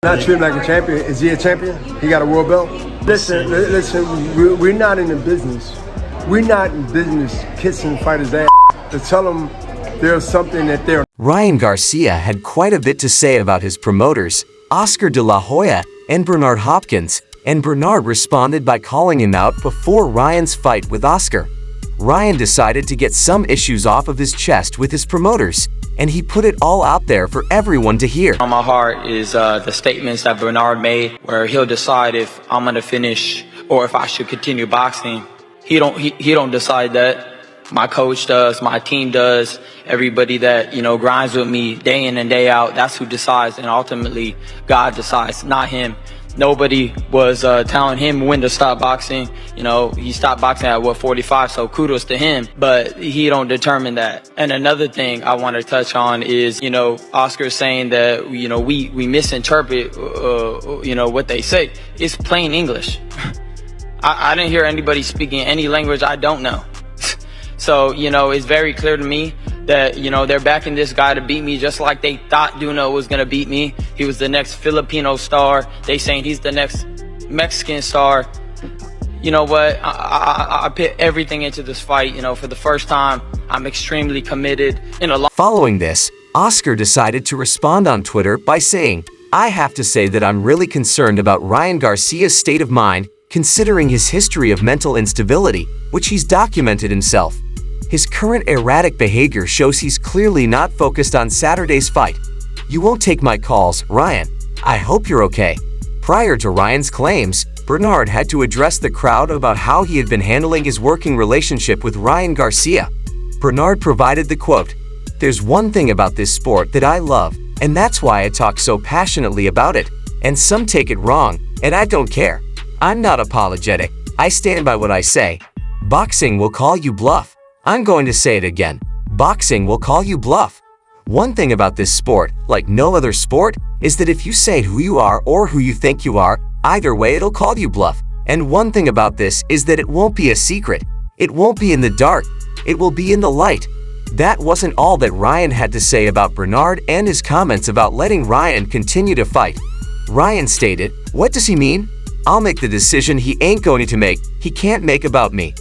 Not treat him like a champion. Is he a champion? He got a world belt? Listen, we're not in the business. We're not in business kissing fighters' ass to tell them there's something that they're. Ryan Garcia had quite a bit to say about his promoters, Oscar de la Hoya and Bernard Hopkins, and Bernard responded by calling him out before Ryan's fight with Oscar. Ryan decided to get some issues off of his chest with his promoters, and he put it all out there for everyone to hear. On my heart is the statements that Bernard made, where he'll decide if I'm gonna finish or if I should continue boxing. He don't decide that. My coach does, my team does, everybody that, grinds with me day in and day out, that's who decides, and ultimately God decides, not him. Nobody was telling him when to stop boxing. He stopped boxing at 45, so kudos to him, but he don't determine that. And another thing I want to touch on is, Oscar saying that, we misinterpret, what they say. It's plain English. I didn't hear anybody speaking any language I don't know. So, it's very clear to me that, they're backing this guy to beat me just like they thought Duno was going to beat me. He was the next Filipino star. They saying he's the next Mexican star. You know what? I put everything into this fight. For the first time, I'm extremely committed. Following this, Oscar decided to respond on Twitter by saying, "I have to say that I'm really concerned about Ryan Garcia's state of mind, considering his history of mental instability, which he's documented himself. His current erratic behavior shows he's clearly not focused on Saturday's fight. You won't take my calls, Ryan. I hope you're okay." Prior to Ryan's claims, Bernard had to address the crowd about how he had been handling his working relationship with Ryan Garcia. Bernard provided the quote, "There's one thing about this sport that I love, and that's why I talk so passionately about it. And some take it wrong, and I don't care. I'm not apologetic. I stand by what I say. Boxing will call you bluff. I'm going to say it again. Boxing will call you bluff. One thing about this sport, like no other sport, is that if you say who you are or who you think you are, either way it'll call you bluff. And one thing about this is that it won't be a secret. It won't be in the dark. It will be in the light." That wasn't all that Ryan had to say about Bernard and his comments about letting Ryan continue to fight. Ryan stated, "What does he mean? I'll make the decision he ain't going to make, he can't make about me.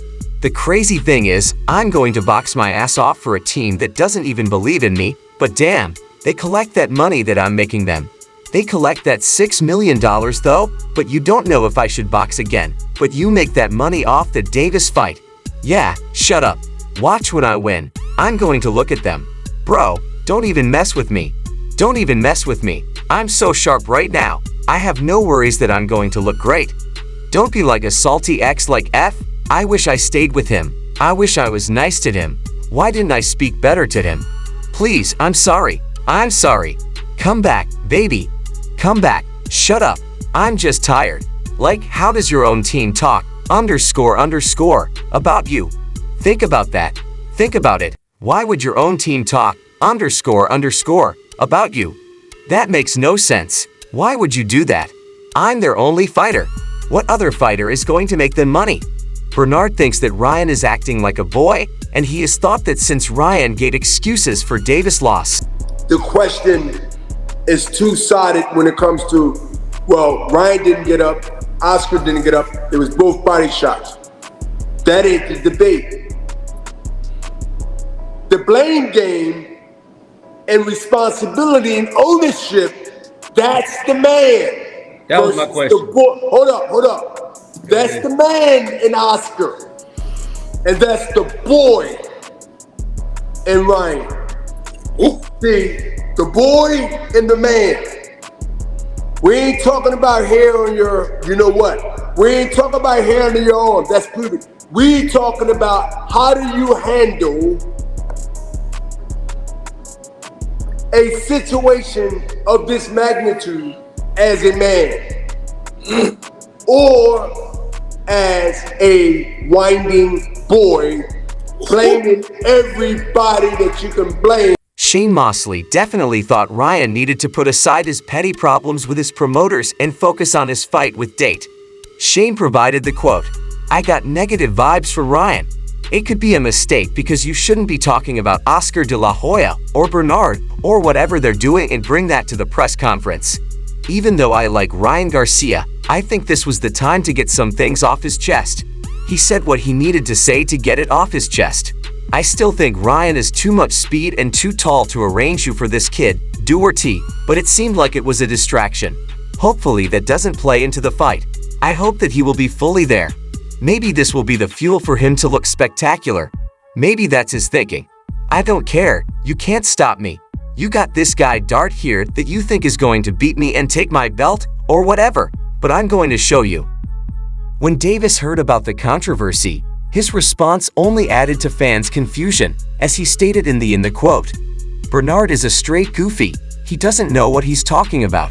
The crazy thing is, I'm going to box my ass off for a team that doesn't even believe in me, but damn, they collect that money that I'm making them. They collect that $6 million though, but you don't know if I should box again, but you make that money off the Davis fight. Yeah, shut up. Watch when I win. I'm going to look at them. Bro, don't even mess with me. Don't even mess with me. I'm so sharp right now. I have no worries that I'm going to look great. Don't be like a salty ex like F. I wish I stayed with him. I wish I was nice to him. Why didn't I speak better to him? Please, I'm sorry. I'm sorry. Come back, baby. Come back. Shut up. I'm just tired. Like, how does your own team talk, __ about you? Think about that. Think about it. Why would your own team talk, __ about you? That makes no sense. Why would you do that? I'm their only fighter. What other fighter is going to make them money?" Bernard thinks that Ryan is acting like a boy, and he has thought that since Ryan gave excuses for Davis' loss. The question is two-sided when it comes to, Ryan didn't get up, Oscar didn't get up. It was both body shots. That ain't the debate. The blame game and responsibility and ownership, that's the man. That was my question. Hold up. That's the man in Oscar. And that's the boy in Ryan. See, the boy and the man. We ain't talking about hair on your, We ain't talking about hair under your arm. That's pubic. We talking about how do you handle a situation of this magnitude as a man or as a whining boy blaming everybody that you can blame. Shane Mosley definitely thought Ryan needed to put aside his petty problems with his promoters and focus on his fight with Date. Shane provided the quote, "I got negative vibes for Ryan. It could be a mistake because you shouldn't be talking about Oscar de la Hoya or Bernard or whatever they're doing and bring that to the press conference. Even though I like Ryan Garcia, I think this was the time to get some things off his chest. He said what he needed to say to get it off his chest. I still think Ryan is too much speed and too tall to arrange you for this kid, do or tea, but it seemed like it was a distraction. Hopefully that doesn't play into the fight. I hope that he will be fully there. Maybe this will be the fuel for him to look spectacular. Maybe that's his thinking. I don't care, you can't stop me. You got this guy Dart here that you think is going to beat me and take my belt, or whatever, but I'm going to show you. When Davis heard about the controversy, his response only added to fans' confusion, as he stated in the quote, "Bernard is a straight goofy, he doesn't know what he's talking about."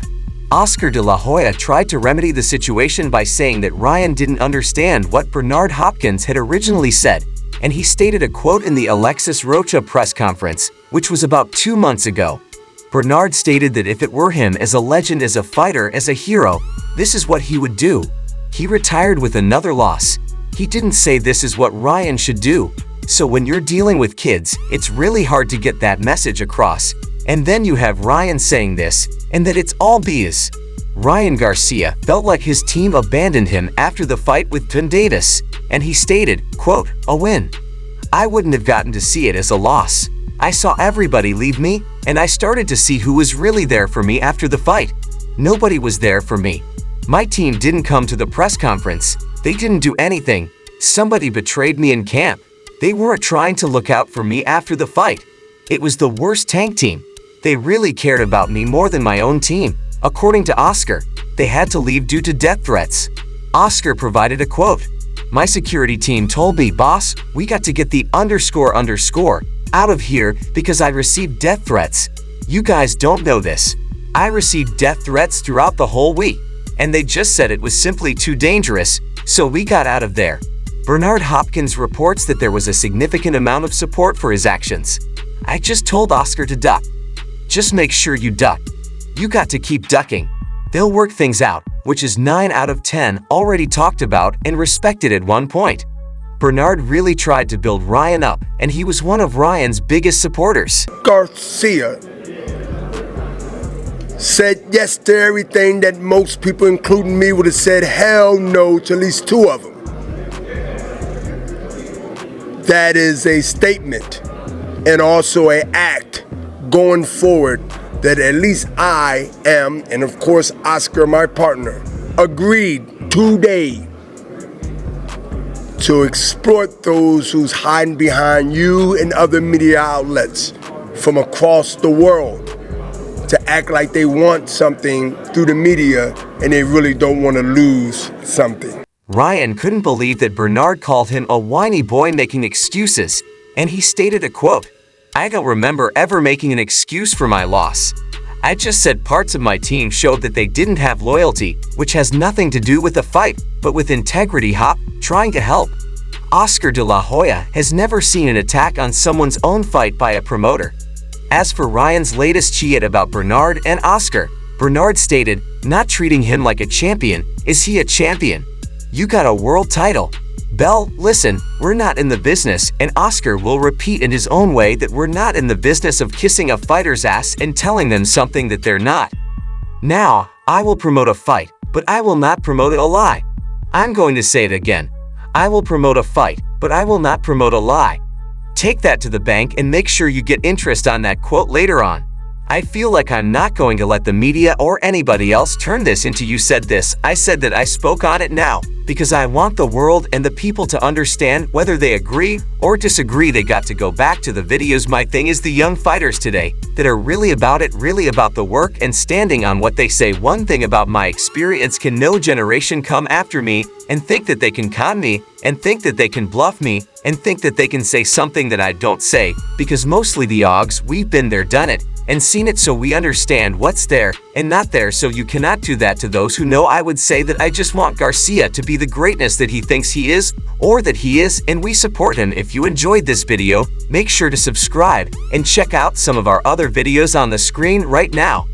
Oscar de la Hoya tried to remedy the situation by saying that Ryan didn't understand what Bernard Hopkins had originally said, and he stated a quote in the Alexis Rocha press conference, which was about 2 months ago. Bernard stated that if it were him as a legend, as a fighter, as a hero, this is what he would do. He retired with another loss. He didn't say this is what Ryan should do. So when you're dealing with kids, it's really hard to get that message across. And then you have Ryan saying this, and that it's all BS. Ryan Garcia felt like his team abandoned him after the fight with Tim Davis, and he stated, quote, "A win. I wouldn't have gotten to see it as a loss. I saw everybody leave me, and I started to see who was really there for me after the fight. Nobody was there for me. My team didn't come to the press conference. They didn't do anything. Somebody betrayed me in camp. They weren't trying to look out for me after the fight. It was the worst tank team. They really cared about me more than my own team. According to Oscar, they had to leave due to death threats." Oscar provided a quote, "My security team told me, boss, we got to get the __ out of here because I received death threats. You guys don't know this. I received death threats throughout the whole week, and they just said it was simply too dangerous, so we got out of there." Bernard Hopkins reports that there was a significant amount of support for his actions. "I just told Oscar to duck. Just make sure you duck. You got to keep ducking. They'll work things out," which is 9 out of 10 already talked about and respected at one point. Bernard really tried to build Ryan up, and he was one of Ryan's biggest supporters. Garcia said yes to everything that most people, including me, would have said hell no to at least 2 of them. That is a statement and also an act going forward that at least I am, and of course Oscar, my partner, agreed today to exploit those who's hiding behind you and other media outlets from across the world to act like they want something through the media and they really don't want to lose something. Ryan couldn't believe that Bernard called him a whiny boy making excuses, and he stated a quote, "I don't remember ever making an excuse for my loss. I just said parts of my team showed that they didn't have loyalty, which has nothing to do with the fight, but with integrity, trying to help." Oscar de la Hoya has never seen an attack on someone's own fight by a promoter. As for Ryan's latest cheat about Bernard and Oscar, Bernard stated, "Not treating him like a champion. Is he a champion? You got a world title. Bell, listen, we're not in the business," and Oscar will repeat in his own way that we're not in the business of kissing a fighter's ass and telling them something that they're not. Now, I will promote a fight, but I will not promote a lie. I'm going to say it again. I will promote a fight, but I will not promote a lie. Take that to the bank and make sure you get interest on that quote later on. I feel like I'm not going to let the media or anybody else turn this into "you said this, I said that." I spoke on it now, because I want the world and the people to understand whether they agree or disagree. They got to go back to the videos. My thing is the young fighters today that are really about it, really about the work and standing on what they say. One thing about my experience, can no generation come after me and think that they can con me and think that they can bluff me and think that they can say something that I don't say, because mostly the OGs, we've been there, done it, and seen it, so we understand what's there and not there, so you cannot do that to those who know. I would say that I just want Garcia to be the greatness that he thinks he is, or that he is, and we support him. If you enjoyed this video, make sure to subscribe and check out some of our other videos on the screen right now.